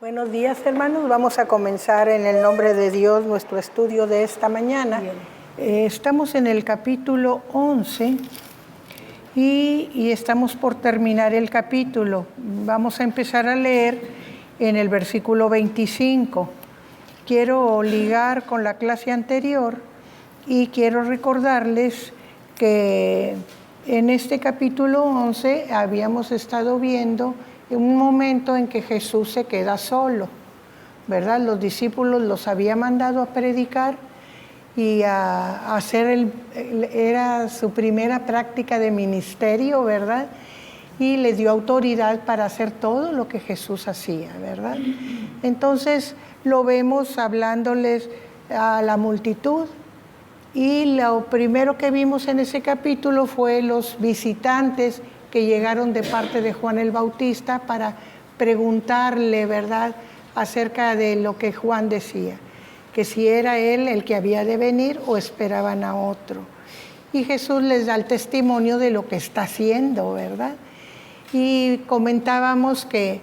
Buenos días, hermanos. Vamos a comenzar en el nombre de Dios nuestro estudio de esta mañana. Estamos en el capítulo 11 y estamos por terminar el capítulo. Vamos a empezar a leer en el versículo 25. Quiero ligar con la clase anterior y quiero recordarles que en este capítulo 11 habíamos estado viendo un momento en que Jesús se queda solo, ¿verdad? Los discípulos los había mandado a predicar y a hacer era su primera práctica de ministerio, ¿verdad? Y le dio autoridad para hacer todo lo que Jesús hacía, ¿verdad? Entonces lo vemos hablándoles a la multitud y lo primero que vimos en ese capítulo fue los visitantes que llegaron de parte de Juan el Bautista para preguntarle, ¿verdad?, acerca de lo que Juan decía, que si era él el que había de venir o esperaban a otro. Y Jesús les da el testimonio de lo que está haciendo, ¿verdad? Y comentábamos que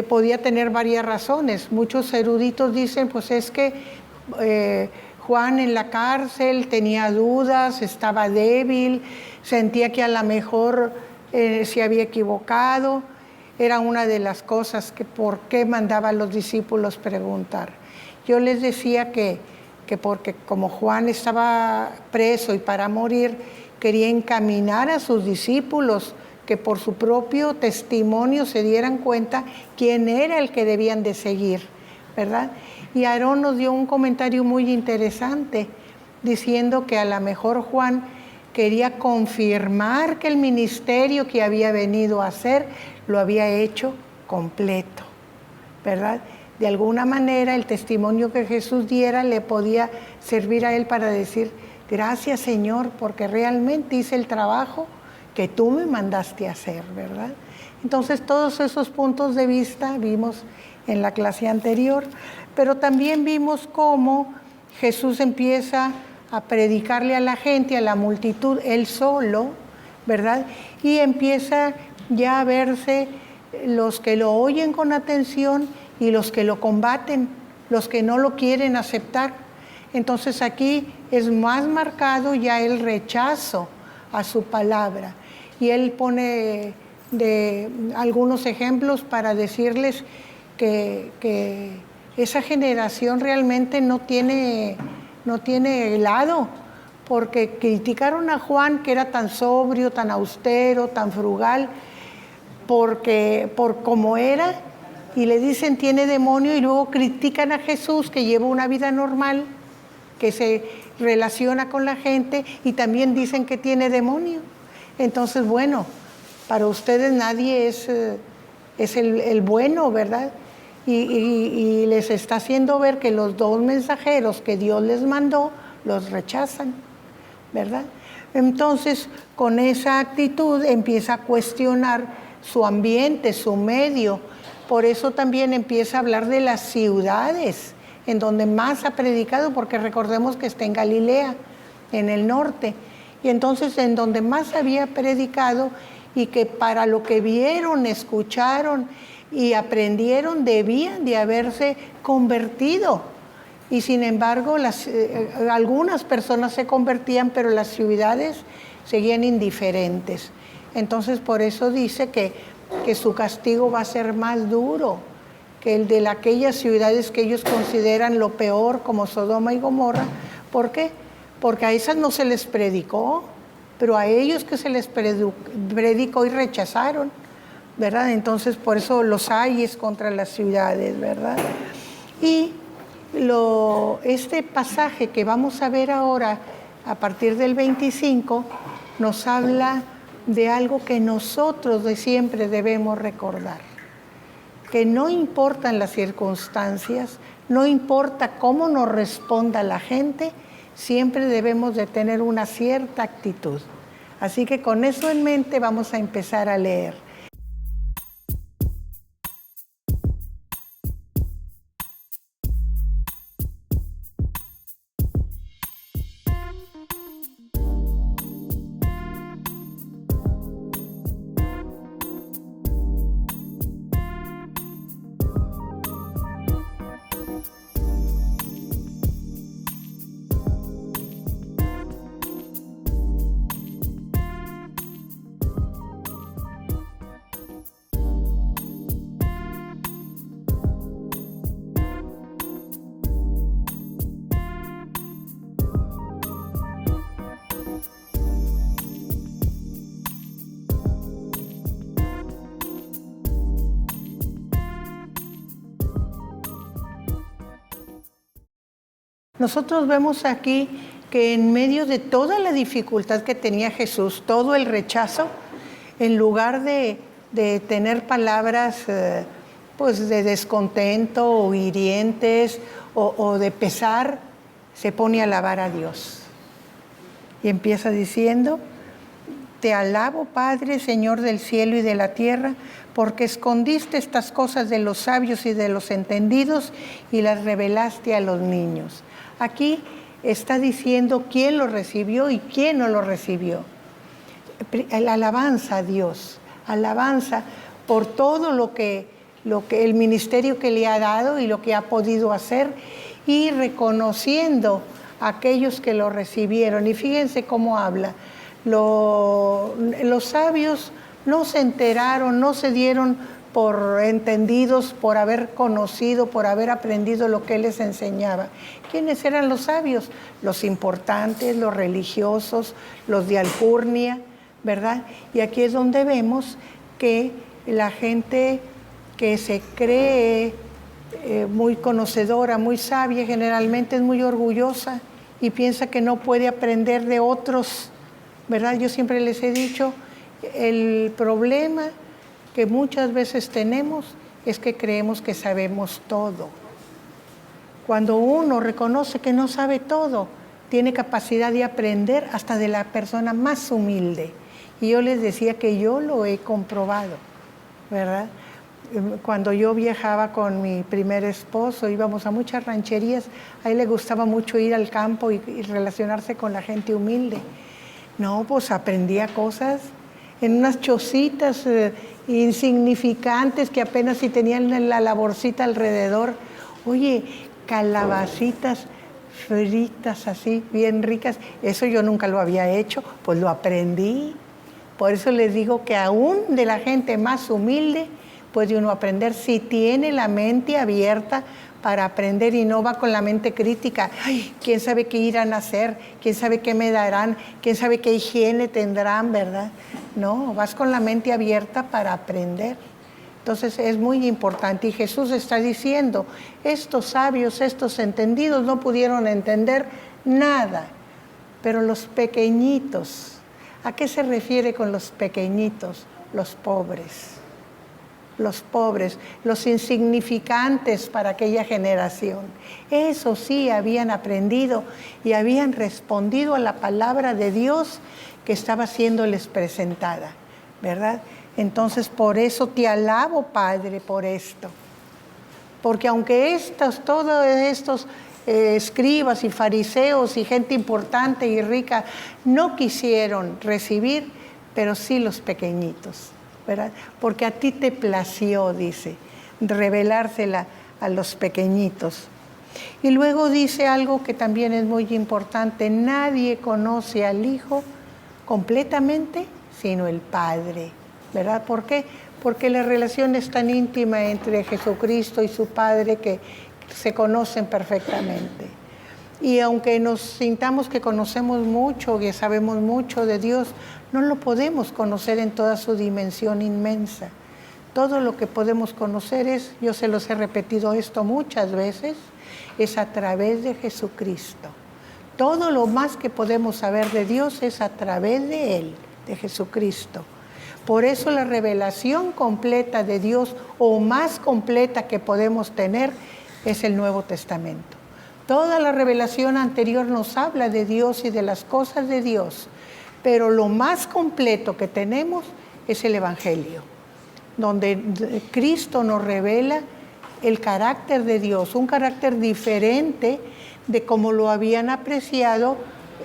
podía tener varias razones. Muchos eruditos dicen, pues es que Juan en la cárcel tenía dudas, estaba débil, sentía que a lo mejor se había equivocado. Era una de las cosas que por qué mandaba a los discípulos preguntar. Yo les decía que porque como Juan estaba preso y para morir, quería encaminar a sus discípulos que por su propio testimonio se dieran cuenta quién era el que debían de seguir, ¿verdad? Y Aarón nos dio un comentario muy interesante diciendo que a lo mejor Juan quería confirmar que el ministerio que había venido a hacer lo había hecho completo, ¿verdad? De alguna manera el testimonio que Jesús diera le podía servir a él para decir, gracias Señor, porque realmente hice el trabajo que tú me mandaste a hacer, ¿verdad? Entonces todos esos puntos de vista vimos en la clase anterior, pero también vimos cómo Jesús empieza a predicarle a la gente, a la multitud, él solo, ¿verdad? Y empieza ya a verse los que lo oyen con atención y los que lo combaten, los que no lo quieren aceptar. Entonces aquí es más marcado ya el rechazo a su palabra. Y él pone algunos ejemplos para decirles que esa generación realmente no tiene lado, porque criticaron a Juan que era tan sobrio, tan austero, tan frugal, por cómo era, y le dicen tiene demonio, y luego critican a Jesús que lleva una vida normal, que se relaciona con la gente, y también dicen que tiene demonio. Entonces, bueno, para ustedes nadie es el bueno, ¿verdad? Y les está haciendo ver que los dos mensajeros que Dios les mandó los rechazan, ¿verdad? Entonces, con esa actitud empieza a cuestionar su ambiente, su medio. Por eso también empieza a hablar de las ciudades en donde más ha predicado, porque recordemos que está en Galilea, en el norte. Y entonces en donde más había predicado y que para lo que vieron, escucharon y aprendieron debían de haberse convertido. Y sin embargo, algunas personas se convertían, pero las ciudades seguían indiferentes. Entonces, por eso dice que su castigo va a ser más duro que el de aquellas ciudades que ellos consideran lo peor, como Sodoma y Gomorra. ¿Por qué? Porque a esas no se les predicó, pero a ellos que se les predicó y rechazaron, ¿verdad? Entonces, por eso los ayes contra las ciudades, ¿verdad? Y este pasaje que vamos a ver ahora, a partir del 25, nos habla de algo que nosotros de siempre debemos recordar, que no importan las circunstancias, no importa cómo nos responda la gente, siempre debemos de tener una cierta actitud. Así que con eso en mente vamos a empezar a leer. Nosotros vemos aquí que en medio de toda la dificultad que tenía Jesús, todo el rechazo, en lugar de tener palabras pues de descontento o hirientes o de pesar, se pone a alabar a Dios. Y empieza diciendo: te alabo, Padre, Señor del cielo y de la tierra, porque escondiste estas cosas de los sabios y de los entendidos y las revelaste a los niños. Aquí está diciendo quién lo recibió y quién no lo recibió. La alabanza a Dios, alabanza por todo lo que el ministerio que le ha dado y lo que ha podido hacer, y reconociendo a aquellos que lo recibieron. Y fíjense cómo habla. Los sabios no se enteraron, no se dieron por entendidos, por haber conocido, por haber aprendido lo que él les enseñaba. ¿Quiénes eran los sabios? Los importantes, los religiosos, los de alcurnia, ¿verdad? Y aquí es donde vemos que la gente que se cree muy conocedora, muy sabia, generalmente es muy orgullosa y piensa que no puede aprender de otros, ¿verdad? Yo siempre les he dicho, el problema que muchas veces tenemos es que creemos que sabemos todo. Cuando uno reconoce que no sabe todo, tiene capacidad de aprender hasta de la persona más humilde. Y yo les decía que yo lo he comprobado, ¿verdad? Cuando yo viajaba con mi primer esposo, íbamos a muchas rancherías, a él le gustaba mucho ir al campo y relacionarse con la gente humilde. No, pues aprendía cosas en unas chocitas insignificantes que apenas si tenían la laborcita alrededor. Oye, calabacitas fritas así, bien ricas. Eso yo nunca lo había hecho, pues lo aprendí. Por eso les digo que aún de la gente más humilde puede uno aprender si tiene la mente abierta para aprender y no va con la mente crítica. Ay, ¿quién sabe qué irán a hacer? ¿Quién sabe qué me darán? ¿Quién sabe qué higiene tendrán, verdad? No, vas con la mente abierta para aprender. Entonces es muy importante. Y Jesús está diciendo, estos sabios, estos entendidos no pudieron entender nada. Pero los pequeñitos, ¿a qué se refiere con los pequeñitos? Los pobres. Los pobres, los insignificantes para aquella generación. Eso sí habían aprendido y habían respondido a la palabra de Dios que estaba siéndoles presentada, ¿verdad? Entonces, por eso te alabo, Padre, por esto. Porque aunque todos estos escribas y fariseos y gente importante y rica no quisieron recibir, pero sí los pequeñitos, ¿verdad? Porque a ti te plació, dice, revelársela a los pequeñitos. Y luego dice algo que también es muy importante: nadie conoce al Hijo completamente sino el Padre, ¿verdad? ¿Por qué? Porque la relación es tan íntima entre Jesucristo y su Padre que se conocen perfectamente. Y aunque nos sintamos que conocemos mucho, que sabemos mucho de Dios, no lo podemos conocer en toda su dimensión inmensa. Todo lo que podemos conocer es, yo se los he repetido esto muchas veces, es a través de Jesucristo. Todo lo más que podemos saber de Dios es a través de Él, de Jesucristo. Por eso la revelación completa de Dios, o más completa que podemos tener, es el Nuevo Testamento. Toda la revelación anterior nos habla de Dios y de las cosas de Dios, pero lo más completo que tenemos es el Evangelio, donde Cristo nos revela el carácter de Dios, un carácter diferente de como lo habían apreciado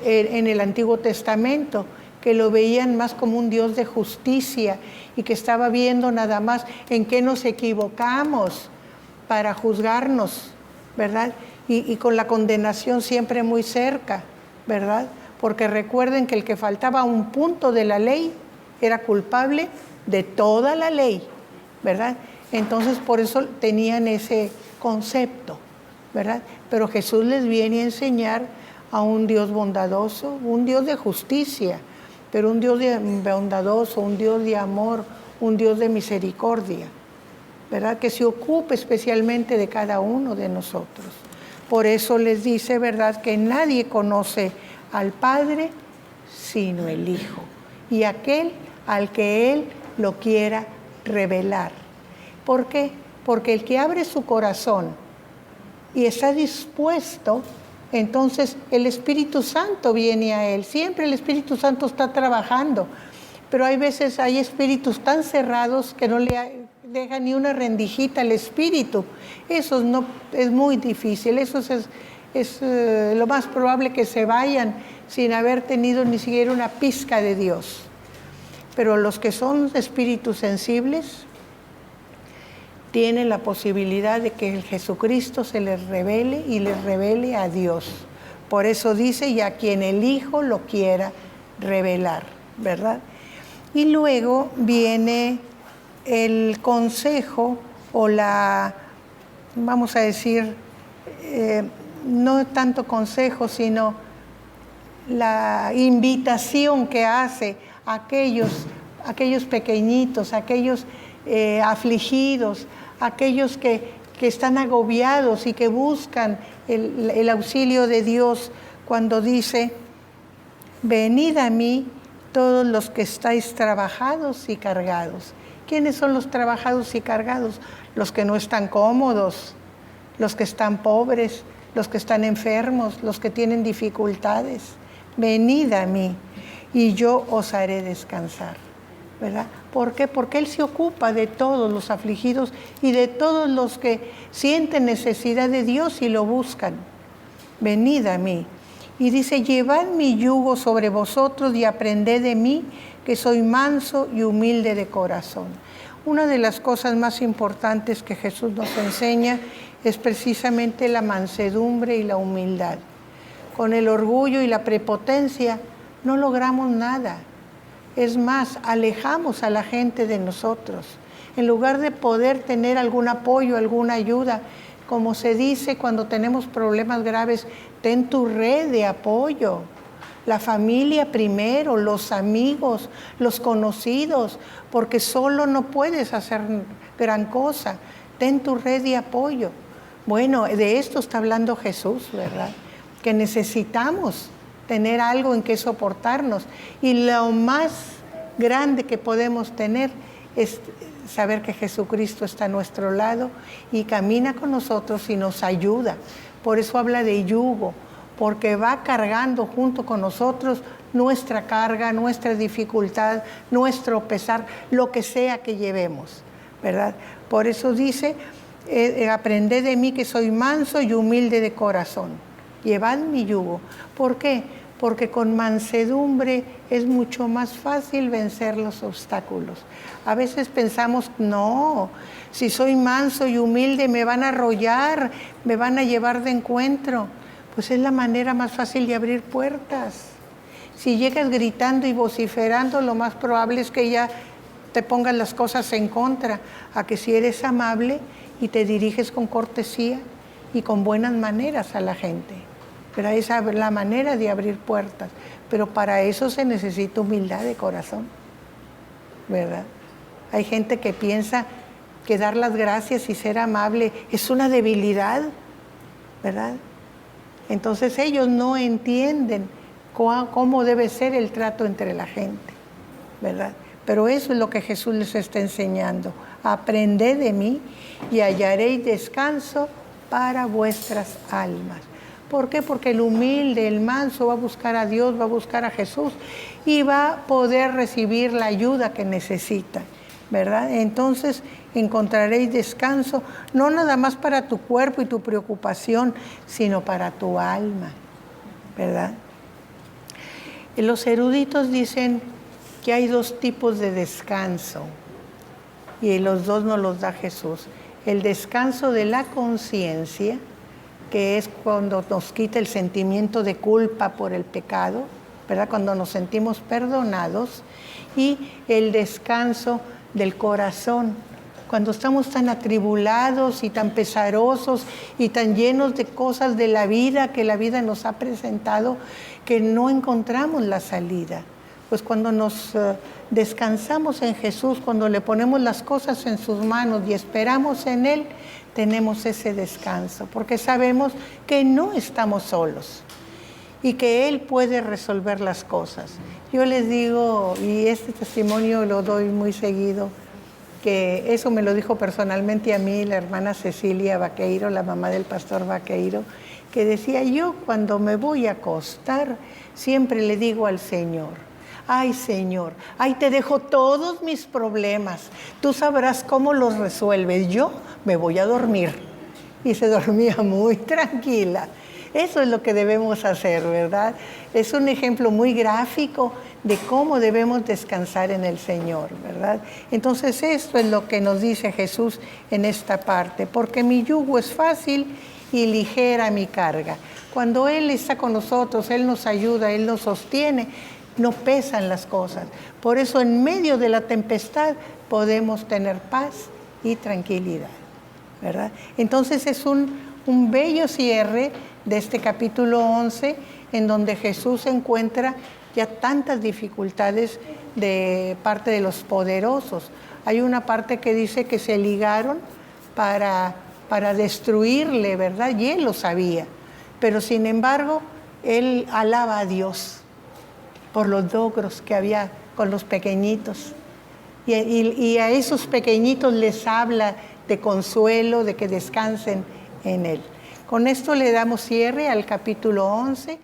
en el Antiguo Testamento, que lo veían más como un Dios de justicia y que estaba viendo nada más en qué nos equivocamos para juzgarnos, ¿verdad? Y con la condenación siempre muy cerca, ¿verdad? Porque recuerden que el que faltaba un punto de la ley era culpable de toda la ley, ¿verdad? Entonces por eso tenían ese concepto, ¿verdad? Pero Jesús les viene a enseñar a un Dios bondadoso, un Dios de justicia, pero un Dios bondadoso, un Dios de amor, un Dios de misericordia, ¿verdad? Que se ocupe especialmente de cada uno de nosotros. Por eso les dice, ¿verdad?, que nadie conoce al Padre sino el Hijo, y aquel al que Él lo quiera revelar. ¿Por qué? Porque el que abre su corazón y está dispuesto, entonces el Espíritu Santo viene a él. Siempre el Espíritu Santo está trabajando, pero hay veces hay espíritus tan cerrados que no le dejan ni una rendijita al Espíritu. Eso no, es muy difícil. Eso es lo más probable que se vayan sin haber tenido ni siquiera una pizca de Dios. Pero los que son espíritus sensibles tienen la posibilidad de que el Jesucristo se les revele y les revele a Dios. Por eso dice, y a quien el Hijo lo quiera revelar, ¿verdad? Y luego viene el consejo o la, vamos a decir, no tanto consejo, sino la invitación que hace a aquellos pequeñitos, aquellos afligidos, aquellos que están agobiados y que buscan el auxilio de Dios, cuando dice, venid a mí todos los que estáis trabajados y cargados. ¿Quiénes son los trabajados y cargados? Los que no están cómodos, los que están pobres, los que están enfermos, los que tienen dificultades. Venid a mí y yo os haré descansar, ¿verdad? ¿Por qué? Porque Él se ocupa de todos los afligidos y de todos los que sienten necesidad de Dios y lo buscan. Venid a mí. Y dice, llevad mi yugo sobre vosotros y aprended de mí, que soy manso y humilde de corazón. Una de las cosas más importantes que Jesús nos enseña es precisamente la mansedumbre y la humildad. Con el orgullo y la prepotencia no logramos nada. Es más, alejamos a la gente de nosotros. En lugar de poder tener algún apoyo, alguna ayuda, como se dice cuando tenemos problemas graves, ten tu red de apoyo. La familia primero, los amigos, los conocidos, porque solo no puedes hacer gran cosa. Ten tu red de apoyo. Bueno, de esto está hablando Jesús, ¿verdad? Que necesitamos tener algo en que soportarnos. Y lo más grande que podemos tener es saber que Jesucristo está a nuestro lado y camina con nosotros y nos ayuda. Por eso habla de yugo, porque va cargando junto con nosotros nuestra carga, nuestra dificultad, nuestro pesar, lo que sea que llevemos, ¿verdad? Por eso dice, aprended de mí que soy manso y humilde de corazón. Llevad mi yugo. ¿Por qué? Porque con mansedumbre es mucho más fácil vencer los obstáculos. A veces pensamos, no, si soy manso y humilde me van a arrollar, me van a llevar de encuentro. Pues es la manera más fácil de abrir puertas. Si llegas gritando y vociferando, lo más probable es que ya te pongan las cosas en contra. A que si eres amable y te diriges con cortesía y con buenas maneras a la gente. Pero esa es la manera de abrir puertas. Pero para eso se necesita humildad de corazón, ¿verdad? Hay gente que piensa que dar las gracias y ser amable es una debilidad, ¿verdad? Entonces ellos no entienden cómo debe ser el trato entre la gente, ¿verdad? Pero eso es lo que Jesús les está enseñando. Aprended de mí y hallaréis descanso para vuestras almas. ¿Por qué? Porque el humilde, el manso va a buscar a Dios, va a buscar a Jesús y va a poder recibir la ayuda que necesita, ¿verdad? Entonces encontraréis descanso, no nada más para tu cuerpo y tu preocupación, sino para tu alma, ¿verdad? Los eruditos dicen que hay dos tipos de descanso y los dos nos los da Jesús. El descanso de la conciencia, que es cuando nos quita el sentimiento de culpa por el pecado, ¿verdad? Cuando nos sentimos perdonados, y el descanso del corazón, cuando estamos tan atribulados y tan pesarosos y tan llenos de cosas de la vida que la vida nos ha presentado, que no encontramos la salida. pues cuando nos descansamos en Jesús, cuando le ponemos las cosas en sus manos y esperamos en Él, tenemos ese descanso, porque sabemos que no estamos solos y que Él puede resolver las cosas. Yo les digo, y este testimonio lo doy muy seguido, que eso me lo dijo personalmente a mí la hermana Cecilia Vaqueiro, la mamá del pastor Vaqueiro, que decía: yo cuando me voy a acostar siempre le digo al Señor: ay Señor, ahí te dejo todos mis problemas, tú sabrás cómo los resuelves, yo me voy a dormir. Y se dormía muy tranquila. Eso es lo que debemos hacer, ¿verdad? Es un ejemplo muy gráfico de cómo debemos descansar en el Señor, ¿verdad? Entonces esto es lo que nos dice Jesús en esta parte: porque mi yugo es fácil y ligera mi carga. Cuando Él está con nosotros, Él nos ayuda, Él nos sostiene, no pesan las cosas. Por eso en medio de la tempestad podemos tener paz y tranquilidad, ¿verdad? Entonces es un bello cierre de este capítulo 11, en donde Jesús encuentra ya tantas dificultades de parte de los poderosos. Hay una parte que dice que se ligaron para destruirle, ¿verdad? Y Él lo sabía. Pero sin embargo, Él alaba a Dios por los logros que había con los pequeñitos. Y a esos pequeñitos les habla de consuelo, de que descansen en Él. Con esto le damos cierre al capítulo 11.